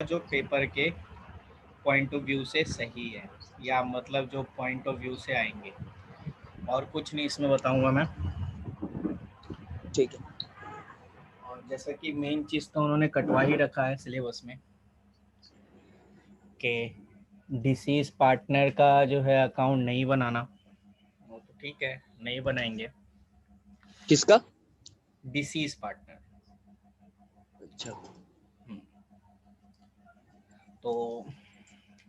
जो पेपर के point of view से सही है, या मतलब जो पॉइंट ऑफ व्यू से आएंगे, और कुछ नहीं इसमें बताऊंगा मैं। ठीक है। और जैसा कि मेन चीज़ तो उन्होंने कटवा ही रखा है सिलेबस में कि डिसीज पार्टनर का जो है अकाउंट नहीं बनाना। वो तो ठीक है, नहीं बनाएंगे। किसका? Disease partner. अच्छा। तो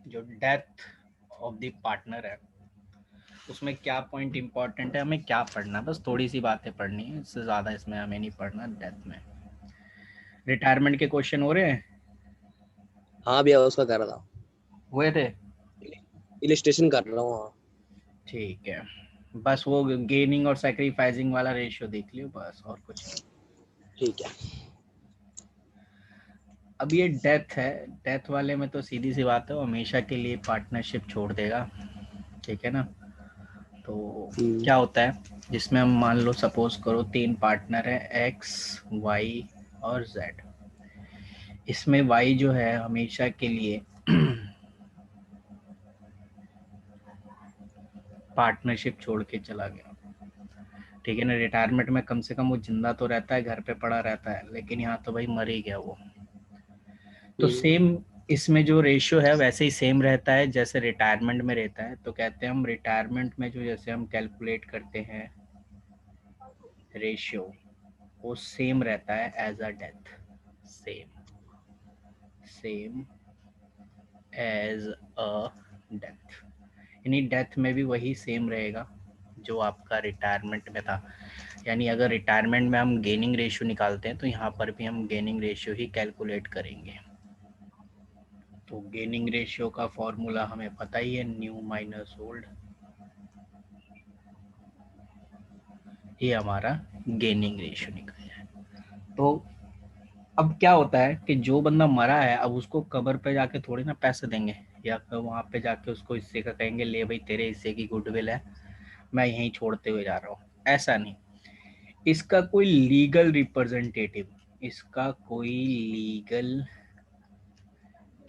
जो डेथ ऑफ द पार्टनर है उसमें क्या पॉइंट इंपॉर्टेंट है, हमें क्या पढ़ना है, बस थोड़ी सी बातें पढ़नी है, इससे ज़्यादा इसमें हमें नहीं पढ़ना। डेथ में रिटायरमेंट के क्वेश्चन हो रहे हैं, हाँ भैया, उसका कर रहा था, हुए थे। इलिस्ट्रेशन कर रहा हूँ। हाँ। ठीक है, बस वो गेनिंग और सैक्रिफाइसिंग वाला रेशियो देख लियो बस, और कुछ नहीं। ठीक है। अब ये डेथ है, डेथ वाले में तो सीधी सी बात है, वो हमेशा के लिए पार्टनरशिप छोड़ देगा, ठीक है ना। तो हम्म। क्या होता है जिसमें हम मान लो सपोज करो 3 पार्टनर है, एक्स वाई और जेड। इसमें वाई जो है हमेशा के लिए पार्टनरशिप छोड़ के चला गया, ठीक है ना। रिटायरमेंट में कम से कम वो जिंदा तो रहता है, घर पे पड़ा रहता है, लेकिन यहाँ तो भाई मर ही गया वो। तो हम्म। सेम इसमें जो रेशियो है वैसे ही सेम रहता है जैसे रिटायरमेंट में रहता है। तो कहते हैं हम रिटायरमेंट में जो जैसे हम कैलकुलेट करते हैं रेशियो, वो सेम रहता है as a death, same same as a death. यानी डेथ में भी वही सेम रहेगा जो आपका रिटायरमेंट में था। यानी अगर रिटायरमेंट में हम गेनिंग रेशियो निकालते हैं तो यहाँ पर भी हम गेनिंग रेशियो ही कैलकुलेट करेंगे। तो गेनिंग रेशियो का फॉर्मूला हमें पता ही है, न्यू माइनस ओल्ड। ये हमारा गेनिंग रेशियो निकल जाए। तो अब क्या होता है कि जो बंदा मरा है, अब उसको कब्र पे जाके थोड़ी ना पैसे देंगे, या फिर वहाँ पे जाके उसको हिस्से का कहेंगे ले भाई तेरे हिस्से की गुडविल है, मैं यहीं छोड़ते हुए जा रहा हूँ। ऐसा नहीं। इसका कोई लीगल रिप्रेजेंटेटिव, इसका कोई लीगल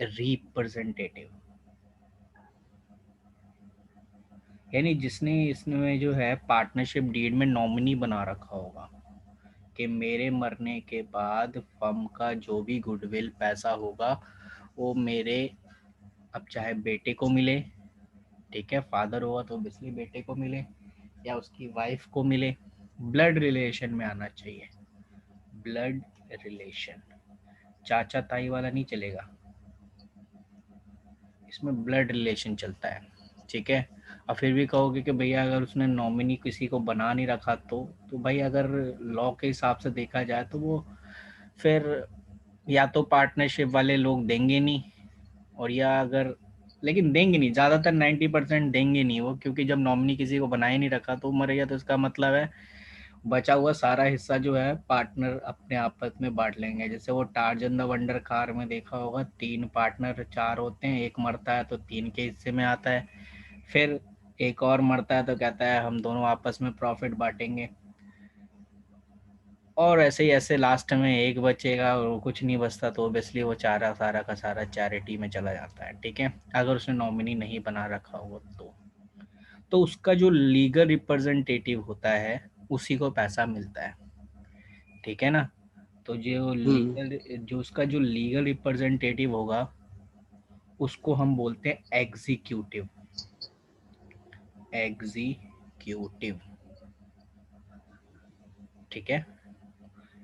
रिप्रेजेंटेटिव, यानी जिसने इसमें जो है पार्टनरशिप डीड में नॉमिनी बना रखा होगा कि मेरे मरने के बाद फर्म का जो भी गुडविल पैसा होगा वो मेरे, अब चाहे बेटे को मिले, ठीक है, फादर हुआ तो ऑब्वियसली बेटे को मिले या उसकी वाइफ को मिले, ब्लड रिलेशन में आना चाहिए। ब्लड रिलेशन, चाचा ताई वाला नहीं चलेगा, इसमें ब्लड रिलेशन चलता है, ठीक है। और फिर भी कहोगे कि भैया अगर उसने नॉमिनी किसी को बना नहीं रखा तो भाई अगर लॉ के हिसाब से देखा जाए तो वो फिर या तो पार्टनरशिप वाले लोग देंगे नहीं, और या अगर, लेकिन देंगे नहीं, ज़्यादातर 90% देंगे नहीं वो, क्योंकि जब नॉमिनी किसी को बनाए नहीं रखा तो मर गया, तो इसका मतलब है बचा हुआ सारा हिस्सा जो है पार्टनर अपने आपस में बांट लेंगे। जैसे वो टार्जन द वंडर कार में देखा होगा, 3 पार्टनर 4 होते हैं, एक मरता है तो 3 के हिस्से में आता है, फिर एक और मरता है तो कहता है हम दोनों आपस में प्रॉफिट बांटेंगे, और ऐसे ही ऐसे लास्ट में एक बचेगा और वो कुछ नहीं बचता तो ओबियसली वो चारा सारा का सारा चैरिटी में चला जाता है, ठीक है, अगर उसने नॉमिनी नहीं बना रखा हो तो उसका जो लीगल रिप्रेजेंटेटिव होता है उसी को पैसा मिलता है, ठीक है ना। तो जो हम्म। लीगल, जो उसका जो लीगल रिप्रेजेंटेटिव होगा उसको हम बोलते हैं एग्जीक्यूटिव, एग्जीक्यूटिव, ठीक है।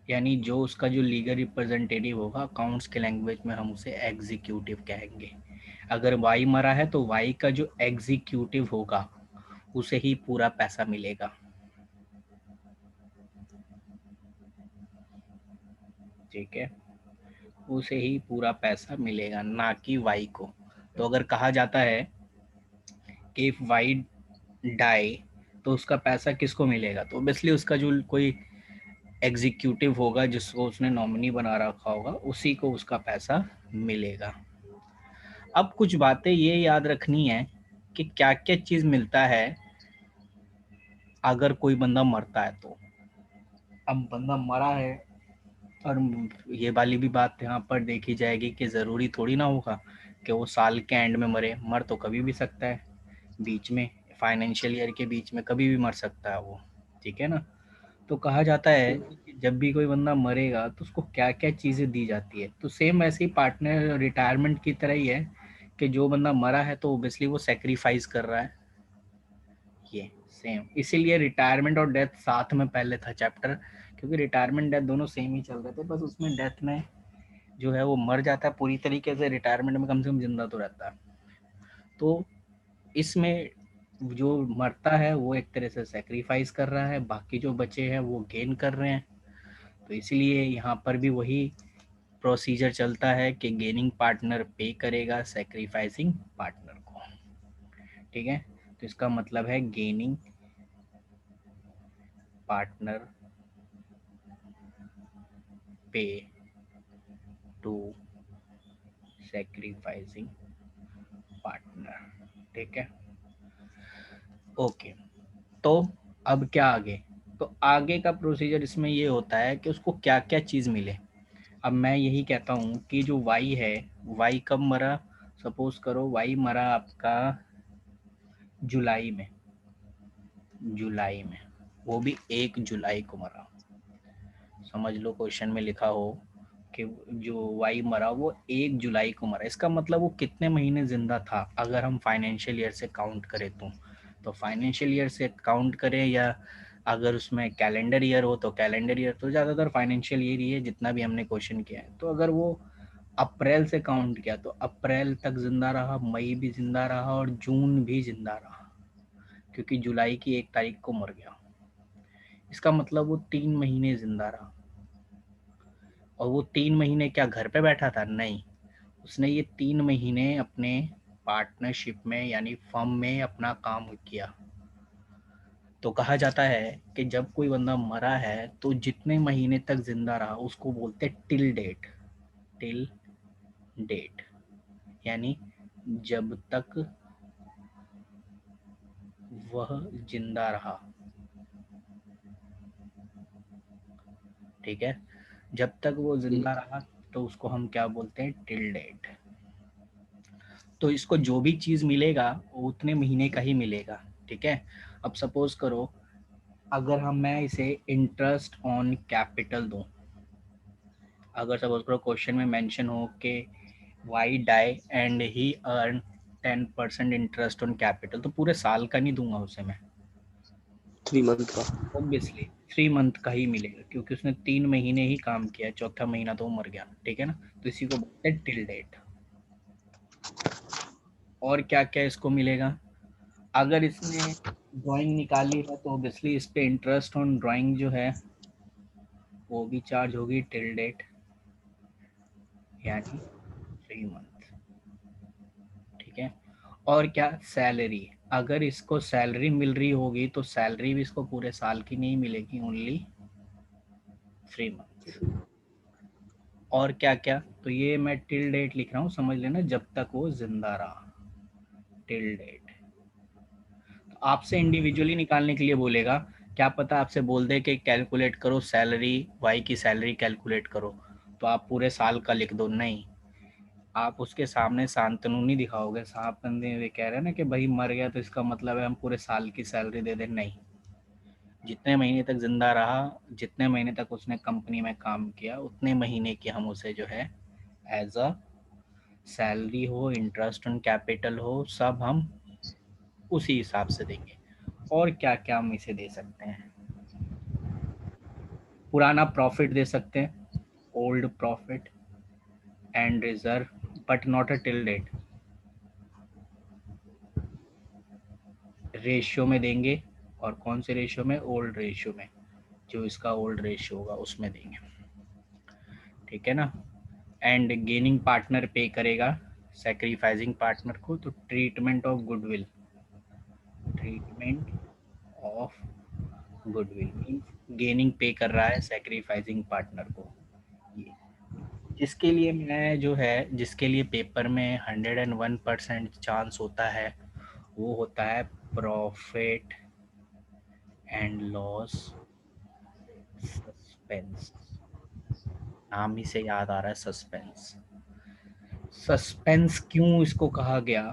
यानी जो उसका जो लीगल रिप्रेजेंटेटिव होगा अकाउंट्स के लैंग्वेज में हम उसे एग्जीक्यूटिव कहेंगे। अगर वाई मरा है तो वाई का जो एग्जीक्यूटिव होगा उसे ही पूरा पैसा मिलेगा, ठीक है, उसे ही पूरा पैसा मिलेगा, ना कि वाई को। तो अगर कहा जाता है कि इफ वाई डाई तो उसका पैसा किसको मिलेगा, तो ऑब्वियसली उसका जो कोई एग्जीक्यूटिव होगा जिसको उसने नॉमिनी बना रखा होगा उसी को उसका पैसा मिलेगा। अब कुछ बातें ये याद रखनी है कि क्या क्या चीज़ मिलता है अगर कोई बंदा मरता है तो। अब बंदा मरा है और ये वाली भी बात यहाँ पर देखी जाएगी कि ज़रूरी थोड़ी ना होगा कि वो साल के एंड में मरे, मर तो कभी भी सकता है, बीच में फाइनेंशियल ईयर के बीच में कभी भी मर सकता है वो, ठीक है ना। तो कहा जाता है कि जब भी कोई बंदा मरेगा तो उसको क्या क्या चीज़ें दी जाती है, तो सेम ऐसे ही पार्टनर रिटायरमेंट की तरह ही है कि जो बंदा मरा है तो ओबियसली वो सेक्रीफाइस कर रहा है, ये सेम। इसीलिए रिटायरमेंट और डेथ साथ में पहले था चैप्टर, क्योंकि रिटायरमेंट डेथ दोनों सेम ही चल रहे थे, बस उसमें डेथ में जो है वो मर जाता है पूरी तरीके से, रिटायरमेंट में कम से कम जिंदा तो रहता है। तो इसमें जो मरता है वो एक तरह से सेक्रीफाइस कर रहा है, बाकी जो बचे हैं वो गेन कर रहे हैं। तो इसलिए यहाँ पर भी वही प्रोसीजर चलता है कि गेनिंग पार्टनर पे करेगा सेक्रीफाइसिंग पार्टनर को, ठीक है। तो इसका मतलब है गेनिंग पार्टनर पे टू सेक्रीफाइसिंग पार्टनर, ठीक है। ओके, तो अब क्या आगे, तो आगे का प्रोसीजर इसमें ये होता है कि उसको क्या क्या चीज़ मिले। अब मैं यही कहता हूँ कि जो वाई है, वाई कब मरा, सपोज करो वाई मरा आपका जुलाई में, जुलाई में, वो भी 1 जुलाई को मरा। समझ लो क्वेश्चन में लिखा हो कि जो वाई मरा वो 1 जुलाई को मरा, इसका मतलब वो कितने महीने जिंदा था अगर हम फाइनेंशियल ईयर से काउंट करें तो फाइनेंशियल ईयर से काउंट करें, या अगर उसमें कैलेंडर ईयर हो तो कैलेंडर ईयर, तो ज़्यादातर फाइनेंशियल ईयर ही है जितना भी हमने क्वेश्चन किया है। तो अगर वो अप्रैल से काउंट किया तो अप्रैल तक जिंदा रहा, मई भी जिंदा रहा और जून भी जिंदा रहा, क्योंकि जुलाई की 1 तारीख को मर गया। इसका मतलब वो 3 महीने जिंदा रहा। और वो 3 महीने क्या घर पे बैठा था? नहीं, उसने ये 3 महीने अपने पार्टनरशिप में यानी फर्म में अपना काम किया। तो कहा जाता है कि जब कोई बंदा मरा है तो जितने महीने तक जिंदा रहा उसको बोलते हैं टिल डेट, टिल डेट, यानी जब तक वह जिंदा रहा, ठीक है। जब तक वो जिंदा रहा तो उसको हम क्या बोलते हैं? Till date. तो इसको जो भी चीज़ मिलेगा वो उतने महीने का ही मिलेगा, ठीक है। अब सपोज करो अगर मैं इसे इंटरेस्ट ऑन कैपिटल दूं, अगर सपोज करो क्वेश्चन में मेंशन हो कि Y die and he earn 10% interest on capital, तो पूरे साल का नहीं दूंगा उसे मैं, 3 मंथ का। ऑब्वियसली 3 मंथ का ही मिलेगा, क्योंकि उसने 3 महीने ही काम किया, चौथा महीना तो वो मर गया, ठीक है ना। तो इसी को बोलते हैं टिल डेट। और क्या क्या इसको मिलेगा, अगर इसने ड्राइंग निकाली है तो ऑब्वियसली इस पे इंटरेस्ट ऑन ड्राइंग जो है वो भी चार्ज होगी टिल डेट, यानी 3 मंथ, ठीक है। और क्या, सैलरी, अगर इसको सैलरी मिल रही होगी तो सैलरी भी इसको पूरे साल की नहीं मिलेगी, ओनली 3 मंथ। और क्या क्या, तो ये मैं टिल डेट लिख रहा हूँ, समझ लेना, जब तक वो जिंदा रहा, टिल डेट। तो आपसे इंडिविजुअली निकालने के लिए बोलेगा, क्या पता आपसे बोल दे कि कैलकुलेट करो सैलरी, वाई की सैलरी कैलकुलेट करो, तो आप पूरे साल का लिख दो, नहीं, आप उसके सामने शांतनु नहीं दिखाओगे, साहब बंदे वे कह रहे हैं ना कि भाई मर गया तो इसका मतलब है हम पूरे साल की सैलरी दे दें, नहीं, जितने महीने तक जिंदा रहा, जितने महीने तक उसने कंपनी में काम किया उतने महीने की हम उसे जो है एज अ सैलरी हो, इंटरेस्ट ऑन कैपिटल हो, सब हम उसी हिसाब से देंगे। और क्या क्या हम इसे दे सकते हैं, पुराना प्रॉफिट दे सकते हैं, old profit and reserve, but not a till date, ratio में देंगे। और कौन से रेशियो में? ओल्ड रेशियो में, जो इसका ओल्ड रेशियो होगा उसमें देंगे, ठीक है ना। एंड गेनिंग पार्टनर पे करेगा सेक्रीफाइसिंग पार्टनर को, तो treatment of goodwill, treatment of goodwill means gaining पे कर रहा है सेक्रीफाइसिंग पार्टनर को। ये जिसके लिए मैं जो है, जिसके लिए पेपर में 101% चांस होता है वो होता है प्रॉफिट एंड लॉस सस्पेंस, नाम ही से याद आ रहा है सस्पेंस। सस्पेंस क्यों इसको कहा गया,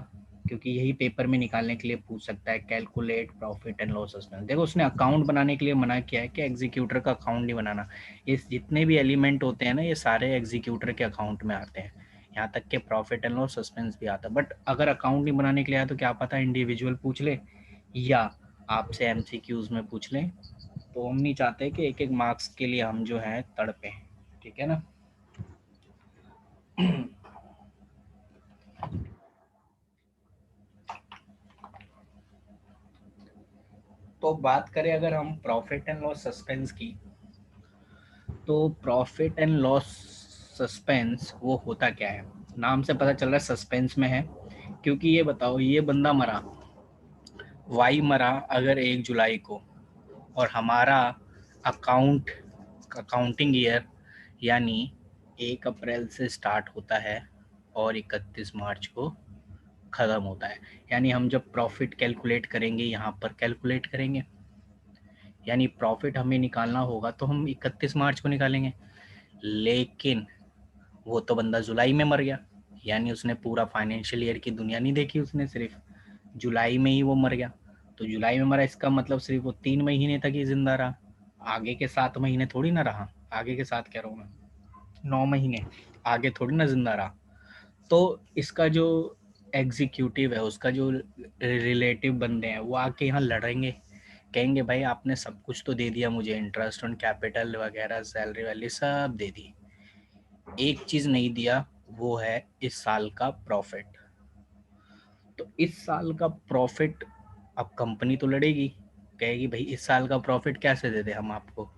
क्योंकि यही पेपर में निकालने के लिए पूछ सकता है, calculate profit and loss suspense. देखो उसने अकाउंट बनाने के लिए मना किया है कि एग्जीक्यूटर का अकाउंट नहीं बनाना। ये जितने भी एलिमेंट होते हैं ना, ये सारे एग्जीक्यूटर के अकाउंट में आते हैं, यहाँ तक के प्रॉफिट एंड लॉस सस्पेंस भी आता है। बट अगर अकाउंट नहीं बनाने के लिए आया तो क्या पता इंडिविजुअल पूछ ले या आपसे एमसीक्यूज में पूछ लें। तो हम नहीं चाहते कि एक एक मार्क्स के लिए हम जो है तड़पें, ठीक है ना। तो बात करें अगर हम प्रॉफिट एंड लॉस सस्पेंस की, तो प्रॉफिट एंड लॉस सस्पेंस वो होता क्या है, नाम से पता चल रहा है सस्पेंस में है। क्योंकि ये बताओ, ये बंदा मरा, वाई मरा अगर 1 जुलाई को, और हमारा अकाउंटिंग ईयर यानी 1 अप्रैल से स्टार्ट होता है और 31 मार्च को ख़त्म होता है। यानी हम जब प्रॉफिट कैलकुलेट करेंगे यहाँ पर कैलकुलेट करेंगे, यानी प्रॉफिट हमें निकालना होगा तो हम 31 मार्च को निकालेंगे। लेकिन वो तो बंदा जुलाई में मर गया, यानी उसने पूरा फाइनेंशियल ईयर की दुनिया नहीं देखी, उसने सिर्फ जुलाई में ही वो मर गया। तो जुलाई में मरा इसका मतलब सिर्फ वो 3 महीने तक ही जिंदा रहा, आगे के 7 महीने थोड़ी ना रहा। आगे के 7 कह रहा हूँ मैं, 9 महीने आगे थोड़ी ना जिंदा रहा। तो इसका जो एग्जीक्यूटिव है, उसका जो रिलेटिव बंदे हैं, वो आके यहाँ लड़ेंगे, कहेंगे भाई आपने सब कुछ तो दे दिया मुझे, इंटरेस्ट ऑन कैपिटल वगैरह सैलरी वैलरी सब दे दी, एक चीज़ नहीं दिया, वो है इस साल का प्रॉफिट। तो इस साल का प्रॉफिट, अब कंपनी तो लड़ेगी, कहेगी भाई इस साल का प्रॉफिट कैसे दे दे हम आपको,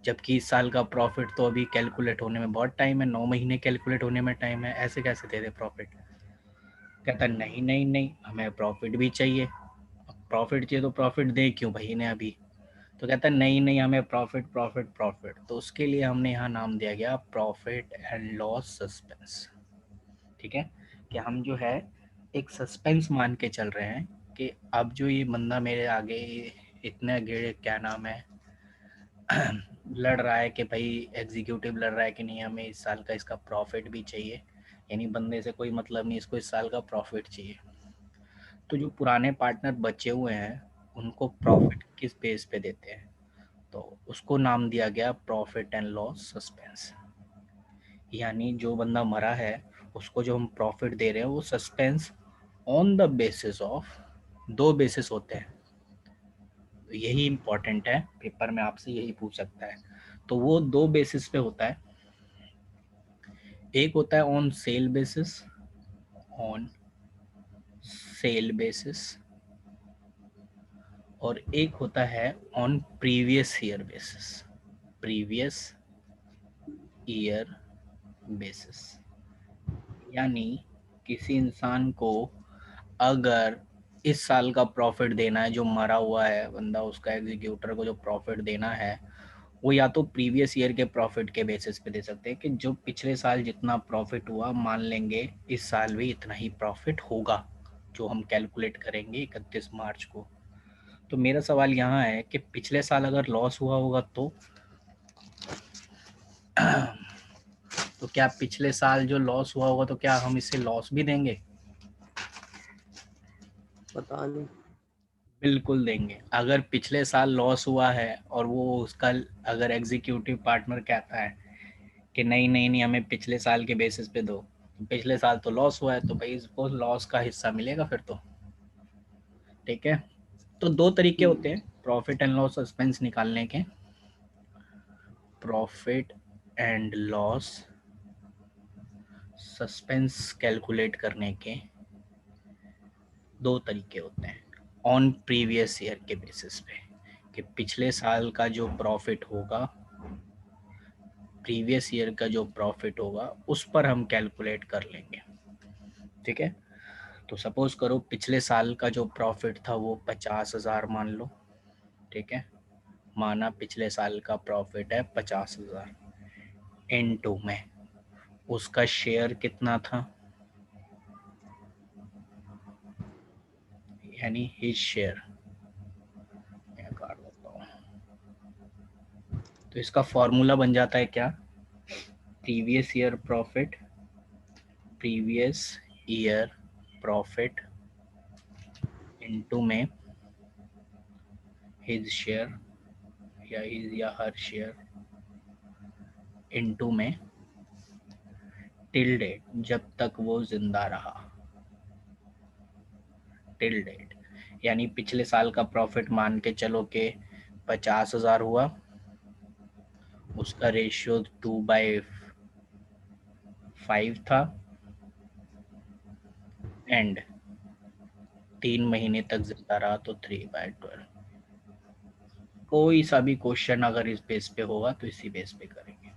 जबकि इस साल का प्रॉफिट तो अभी कैलकुलेट होने में बहुत टाइम है, 9 महीने कैलकुलेट होने में टाइम है, ऐसे कैसे दे दे प्रॉफिट। कहता नहीं नहीं नहीं, हमें प्रॉफिट भी चाहिए। प्रॉफिट चाहिए तो प्रॉफिट दे क्यों भाई ने अभी। तो कहता है नहीं नहीं, हमें प्रॉफिट प्रॉफिट प्रॉफिट। तो उसके लिए हमने यहाँ नाम दिया गया प्रॉफिट एंड लॉस सस्पेंस, ठीक है। कि हम जो है एक सस्पेंस मान के चल रहे हैं कि अब जो ये बंदा मेरे आगे इतने गेड़े क्या नाम है लड़ रहा है कि भाई एग्जीक्यूटिव लड़ रहा है कि नहीं हमें इस साल का इसका प्रॉफिट भी चाहिए, यानी बंदे से कोई मतलब नहीं, इसको इस साल का प्रॉफिट चाहिए। तो जो पुराने पार्टनर बचे हुए हैं उनको प्रॉफिट किस बेस पे देते हैं, तो उसको नाम दिया गया प्रॉफिट एंड लॉस सस्पेंस। यानी जो बंदा मरा है उसको जो हम प्रॉफिट दे रहे हैं वो suspense on the basis of, दो बेसिस होते हैं, तो यही इंपॉर्टेंट है, पेपर में आपसे यही पूछ सकता है। तो वो दो बेसिस पे होता है, एक होता है on sale basis, on sale basis, और एक होता है on previous year basis, previous year basis. यानी किसी इंसान को अगर इस साल का प्रॉफिट देना है, जो मरा हुआ है बंदा उसका एग्जीक्यूटर को जो प्रॉफिट देना है, वो या तो प्रीवियस ईयर के प्रॉफिट के बेसिस पे दे सकते हैं कि जो पिछले साल जितना प्रॉफिट हुआ मान लेंगे इस साल भी इतना ही प्रॉफिट होगा, जो हम कैलकुलेट करेंगे 31 मार्च को। तो मेरा सवाल यहाँ है कि पिछले साल अगर लॉस हुआ होगा तो क्या पिछले साल जो लॉस हुआ होगा तो क्या हम इसे लॉस भी देंगे। पता नहीं। बिल्कुल देंगे। अगर पिछले साल लॉस हुआ है और वो उसका अगर एग्जीक्यूटिव पार्टनर कहता है कि नहीं नहीं नहीं हमें पिछले साल के बेसिस पे दो, तो पिछले साल तो लॉस हुआ है तो भाई इसको लॉस का हिस्सा मिलेगा फिर तो, ठीक है। तो दो तरीके होते हैं प्रॉफिट एंड लॉस सस्पेंस निकालने के, profit and loss suspense calculate करने के दो तरीके होते हैं, ऑन प्रीवियस ईयर के बेसिस पे, कि पिछले साल का जो प्रॉफिट होगा, प्रीवियस ईयर का जो प्रॉफिट होगा उस पर हम कैलकुलेट कर लेंगे, ठीक है। तो सपोज करो पिछले साल का जो प्रॉफिट था वो 50,000 मान लो, ठीक है। माना पिछले साल का प्रॉफिट है 50,000, N2 में उसका शेयर कितना था, यानी हिज शेयर, मैं काट देता हूँ। तो इसका फॉर्मूला बन जाता है क्या, प्रीवियस ईयर प्रॉफिट इनटू में हिज शेयर या हिज या हर शेयर इनटू में टिल डेट, जब तक वो जिंदा रहा, टिल डेट यानी पिछले साल का प्रॉफिट मान के चलो कि 50,000 हुआ, उसका रेशियो 2/5 था एंड 3 महीने तक जिंदा रहा तो 3/12। कोई सा भी क्वेश्चन अगर इस बेस पे होगा तो इसी बेस पे करेंगे।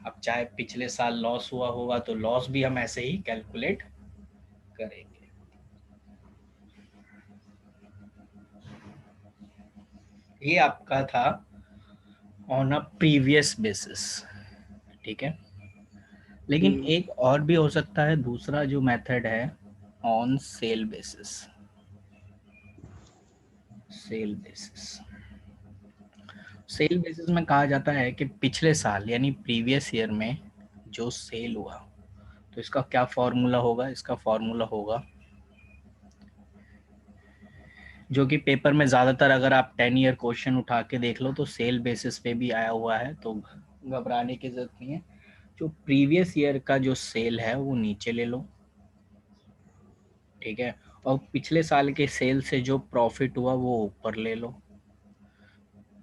अब चाहे पिछले साल लॉस हुआ होगा तो लॉस भी हम ऐसे ही कैलकुलेट करेंगे। ये आपका था ऑन अ प्रीवियस बेसिस, ठीक है। लेकिन एक और भी हो सकता है, दूसरा जो मेथड है on sale basis. Sale basis में कहा जाता है कि पिछले साल यानी प्रीवियस ईयर में जो सेल हुआ, तो इसका क्या फॉर्मूला होगा? इसका फॉर्मूला होगा जो कि पेपर में ज़्यादातर अगर आप 10 ईयर क्वेश्चन उठा के देख लो तो सेल बेसिस पे भी आया हुआ है, तो घबराने की जरूरत नहीं है। जो प्रीवियस ईयर का जो सेल है वो नीचे ले लो, ठीक है, और पिछले साल के सेल से जो प्रॉफिट हुआ वो ऊपर ले लो।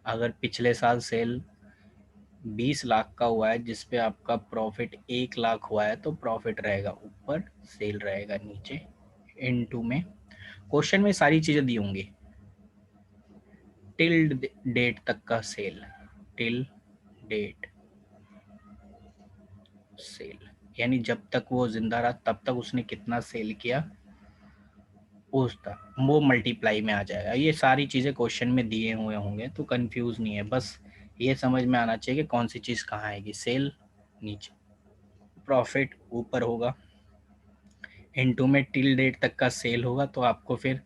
अगर पिछले साल सेल 20 लाख का हुआ है जिस पे आपका प्रॉफिट 1 लाख हुआ है तो प्रॉफिट रहेगा ऊपर, सेल रहेगा नीचे। इनटू में क्वेश्चन में सारी चीज़ें दी होंगी, टिल डेट तक का सेल, टिल डेट सेल यानी जब तक वो जिंदा रहा तब तक उसने कितना सेल किया उसका वो मल्टीप्लाई में आ जाएगा। ये सारी चीज़ें क्वेश्चन में दिए हुए होंगे तो कंफ्यूज नहीं है, बस ये समझ में आना चाहिए कि कौन सी चीज़ कहाँ आएगी। सेल नीचे, प्रॉफिट ऊपर होगा, इनटू में टिल डेट तक का सेल होगा, तो आपको फिर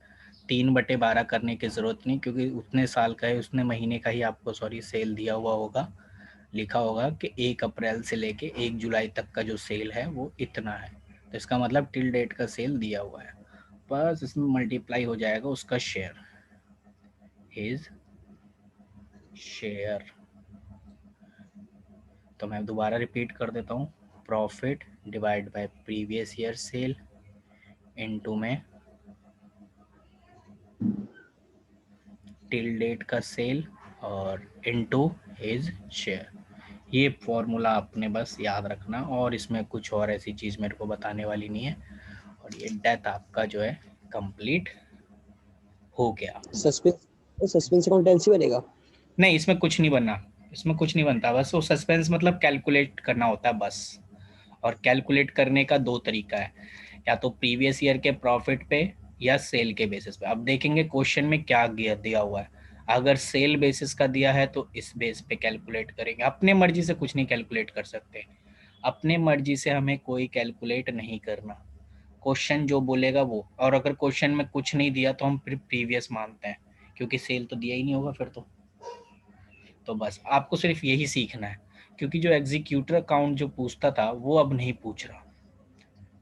3/12 करने की ज़रूरत नहीं, क्योंकि उतने साल का है, उतने महीने का ही आपको सेल दिया हुआ होगा। लिखा होगा कि 1 अप्रैल से लेके 1 जुलाई तक का जो सेल है वो इतना है, तो इसका मतलब टिल डेट का सेल दिया हुआ है, बस इसमें मल्टीप्लाई हो जाएगा उसका शेयर, हिज शेयर। तो मैं दोबारा रिपीट कर देता हूँ, profit divide by previous year cell into में टिल डेट का सेल और इनटू हिज शेयर। ये फॉर्मूला आपने बस याद रखना, और इसमें कुछ और ऐसी चीज़ मेरे को बताने वाली नहीं है, और ये डेथ आपका जो है कंप्लीट हो गया। सस्पेंस अकाउंट टेंसी बनेगा? नहीं, इसमें कुछ नहीं बनना, इसमें कुछ नहीं बनता, बस वो सस्पेंस मतलब कैलकुलेट करना होता है बस। और कैलकुलेट करने का दो तरीका है, या तो प्रीवियस ईयर के प्रॉफिट पे या सेल के बेसिस पे। अब देखेंगे क्वेश्चन में क्या दिया हुआ है। अगर सेल बेसिस का दिया है तो इस बेस पे कैलकुलेट करेंगे, अपने मर्जी से कुछ नहीं कैलकुलेट कर सकते, अपने मर्जी से हमें कोई कैलकुलेट नहीं करना, क्वेश्चन जो बोलेगा वो। और अगर क्वेश्चन में कुछ नहीं दिया तो हम फिर प्रीवियस मानते हैं, क्योंकि सेल तो दिया ही नहीं होगा फिर तो बस आपको सिर्फ यही सीखना है, क्योंकि जो एग्जीक्यूटर अकाउंट जो पूछता था वो अब नहीं पूछ रहा,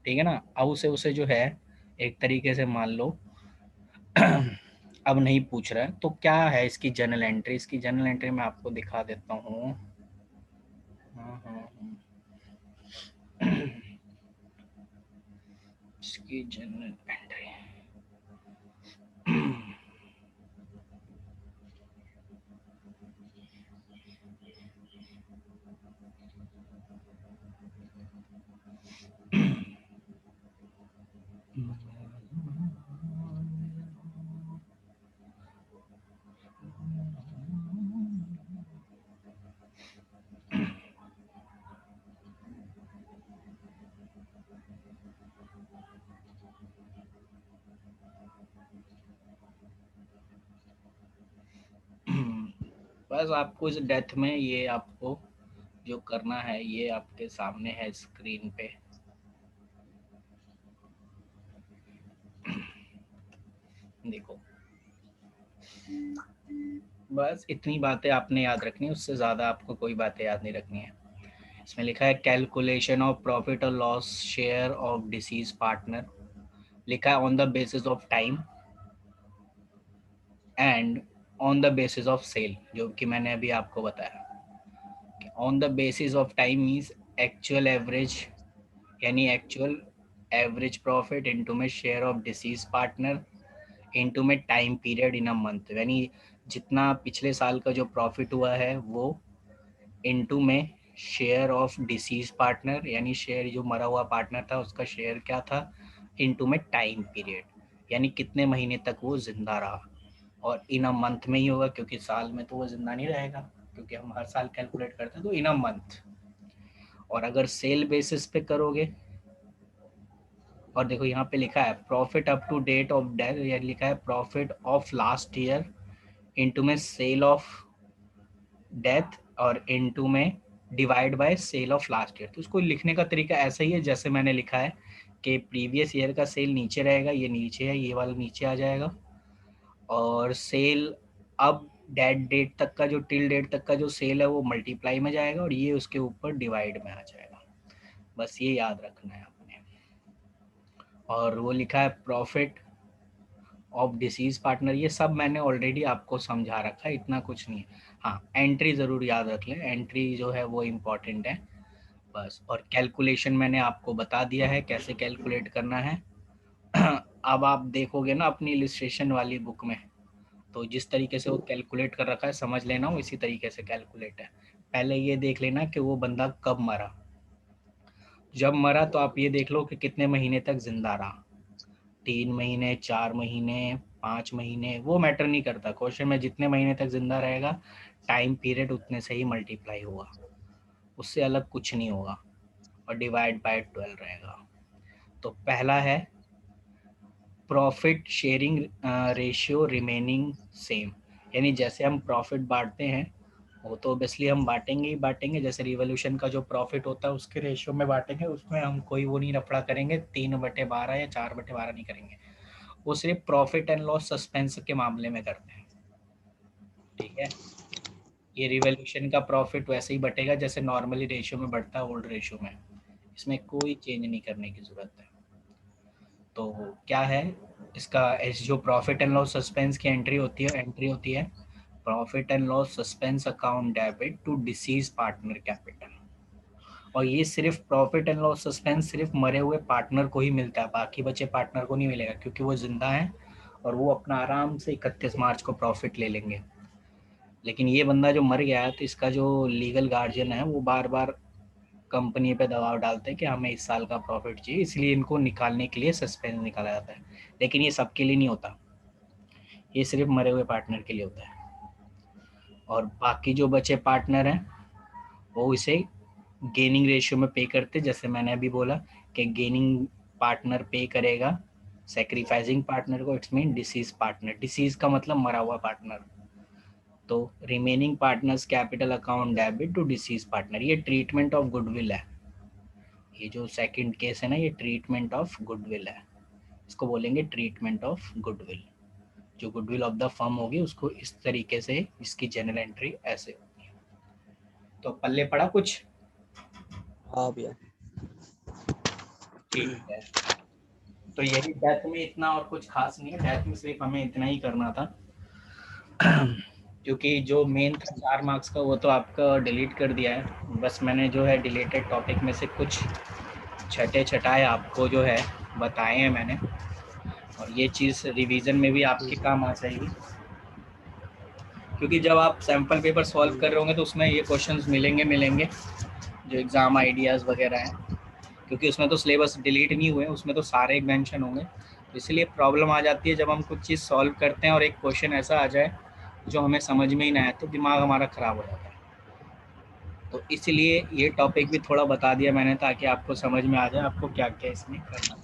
ठीक है ना। अब उसे जो है एक तरीके से मान लो अब नहीं पूछ रहा है, तो क्या है इसकी जर्नल एंट्री? इसकी जर्नल एंट्री मैं आपको दिखा देता हूँ। इसकी जर्नल एंट्री बस आपको इस डेथ में ये आपको जो करना है ये आपके सामने है स्क्रीन पे, देखो बस इतनी बातें आपने याद रखनी है, उससे ज़्यादा आपको कोई बातें याद नहीं रखनी है। इसमें लिखा है कैलकुलेशन ऑफ प्रॉफिट और loss share of deceased partner, लिखा है on the basis of time and on the basis of sale, जो कि मैंने अभी आपको बताया। On the basis of time means actual average, यानी एक्चुअल एवरेज प्रॉफिट इनटू में share of deceased partner into में time period in a month, यानी जितना पिछले साल का जो प्रॉफिट हुआ है वो इनटू में शेयर ऑफ डिसीज पार्टनर, यानी शेयर जो मरा हुआ पार्टनर था उसका शेयर क्या था, इनटू में टाइम पीरियड, यानी कितने महीने तक वो जिंदा रहा। और इन अ मंथ में ही होगा क्योंकि साल में तो वो जिंदा नहीं रहेगा, क्योंकि हम हर साल कैलकुलेट करते हैं, तो इन अ मंथ। और अगर सेल बेसिस पे करोगे, और देखो यहाँ पे लिखा है profit up to date of death, या लिखा है profit of last year into में सेल ऑफ डेथ और इनटू में divide by sale of last year. तो उसको लिखने का तरीका ऐसा ही है जैसे मैंने लिखा है कि प्रीवियस ईयर का सेल नीचे रहेगा, ये नीचे है, ये वाला नीचे आ जाएगा, और सेल अब डेट डेट तक का जो टिल डेट तक का जो सेल है वो मल्टीप्लाई में जाएगा, और ये उसके ऊपर डिवाइड में आ जाएगा। बस ये याद रखना है आपने। और वो लिखा है प्रॉफिट ऑफ डिसीज पार्टनर, ये सब मैंने ऑलरेडी आपको समझा रखा है, इतना कुछ नहीं है। हाँ, एंट्री ज़रूर याद रख लें, एंट्री जो है वो इम्पॉर्टेंट है बस। और कैलकुलेशन मैंने आपको बता दिया है कैसे कैलकुलेट करना है। अब आप देखोगे ना अपनी इलिस्ट्रेशन वाली बुक में, तो जिस तरीके से वो कैलकुलेट कर रखा है समझ लेना वो इसी तरीके से कैलकुलेट है। पहले ये देख लेना कि वो बंदा कब मरा, जब मरा तो आप ये देख लो कि कितने महीने तक जिंदा रहा, 3 महीने, 4 महीने, 5 महीने, वो मैटर नहीं करता। क्वेश्चन में जितने महीने तक जिंदा रहेगा टाइम पीरियड उतने से ही मल्टीप्लाई होगा, उससे अलग कुछ नहीं होगा, और डिवाइड बाय 12 रहेगा। तो पहला है profit sharing ratio remaining same, यानी जैसे हम प्रॉफिट बांटते हैं वो तो ऑब्वियसली हम बांटेंगे ही बांटेंगे, जैसे रिवोल्यूशन का जो प्रॉफिट होता है उसके रेशियो में बांटेंगे, उसमें हम कोई वो नहीं रफड़ा करेंगे 3/12 या 4/12 नहीं करेंगे, वो सिर्फ प्रॉफिट एंड लॉस सस्पेंस के मामले में करते हैं। ठीक है, ये रिवोल्यूशन का प्रॉफिट वैसे ही बटेगा जैसे नॉर्मली रेशियो में बढ़ता है, ओल्ड रेशियो में, इसमें कोई चेंज नहीं करने की ज़रूरत है। तो क्या है इसका, जो प्रॉफिट एंड लॉस सस्पेंस की एंट्री होती है profit and loss suspense account debit to deceased partner capital. और ये सिर्फ प्रॉफिट एंड लॉस सस्पेंस सिर्फ मरे हुए पार्टनर को ही मिलता है, बाकी बचे पार्टनर को नहीं मिलेगा, क्योंकि वो जिंदा हैं और वो अपना आराम से 31 मार्च को प्रॉफिट ले लेंगे। लेकिन ये बंदा जो मर गया है तो इसका जो लीगल गार्जियन है वो बार बार कंपनी पे दबाव डालते हैं कि हमें इस साल का प्रॉफिट चाहिए, इसलिए इनको निकालने के लिए सस्पेंस निकाला जाता है। लेकिन ये सबके लिए नहीं होता, ये सिर्फ मरे हुए पार्टनर के लिए होता है। और बाकी जो बचे पार्टनर हैं वो इसे गेनिंग रेशियो में पे करते, जैसे मैंने अभी बोला कि गेनिंग पार्टनर पे करेगा सेक्रीफाइसिंग पार्टनर को, it's mean deceased partner, deceased का मतलब मरा हुआ पार्टनर। तो remaining partners capital account debit to deceased partner, ये ट्रीटमेंट ऑफ गुडविल है। ये जो सेकंड केस है ना, ये ट्रीटमेंट ऑफ गुडविल है, इसको बोलेंगे ट्रीटमेंट ऑफ गुडविल। जो गुडविल ऑफ द फर्म होगी उसको इस तरीके से, इसकी जनरल एंट्री ऐसे होती है। तो पल्ले पड़ा कुछ? हाँ भैया। ठीक है, तो यही डेथ में इतना और कुछ खास नहीं है, डेथ में सिर्फ हमें इतना ही करना था। क्योंकि जो मेन था 4 मार्क्स का वो तो आपका डिलीट कर दिया है, बस मैंने जो है डिलीटेड टॉपिक में से कुछ छटे छटाए आपको जो है बताए हैं मैंने, और ये चीज़ रिवीजन में भी आपके काम आ जाएगी, क्योंकि जब आप सैम्पल पेपर सॉल्व कर रहे होंगे तो उसमें ये क्वेश्चंस मिलेंगे जो एग्ज़ाम आइडियाज़ वगैरह हैं, क्योंकि उसमें तो सिलेबस डिलीट नहीं हुए, उसमें तो सारे मेंशन होंगे। इसलिए प्रॉब्लम आ जाती है जब हम कुछ चीज़ सॉल्व करते हैं और एक क्वेश्चन ऐसा आ जाए जो हमें समझ में ही ना आए, तो दिमाग हमारा ख़राब हो जाता है। तो इसलिए ये टॉपिक भी थोड़ा बता दिया मैंने ताकि आपको समझ में आ जाए आपको क्या क्या इसमें करना है।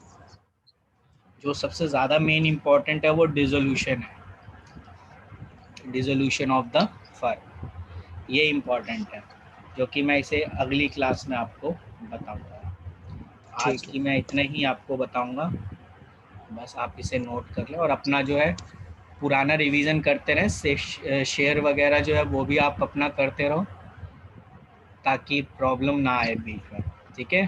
जो सबसे ज़्यादा मेन इम्पॉर्टेंट है वो डिसोल्यूशन है, डिसोल्यूशन ऑफ द फर्म, ये इम्पॉर्टेंट है, जो कि मैं इसे अगली क्लास में आपको बताऊंगा। आज ठीक है। की मैं इतना ही आपको बताऊंगा, बस आप इसे नोट कर लें और अपना जो है पुराना रिवीजन करते रहें, शेयर वगैरह जो है वो भी आप अपना करते रहो, ताकि प्रॉब्लम ना आए बीच में। ठीक है,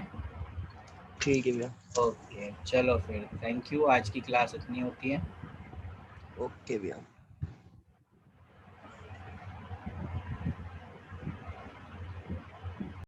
ठीक है भैया। ओके चलो फिर, थैंक यू। आज की क्लास इतनी होती है। ओके भैया।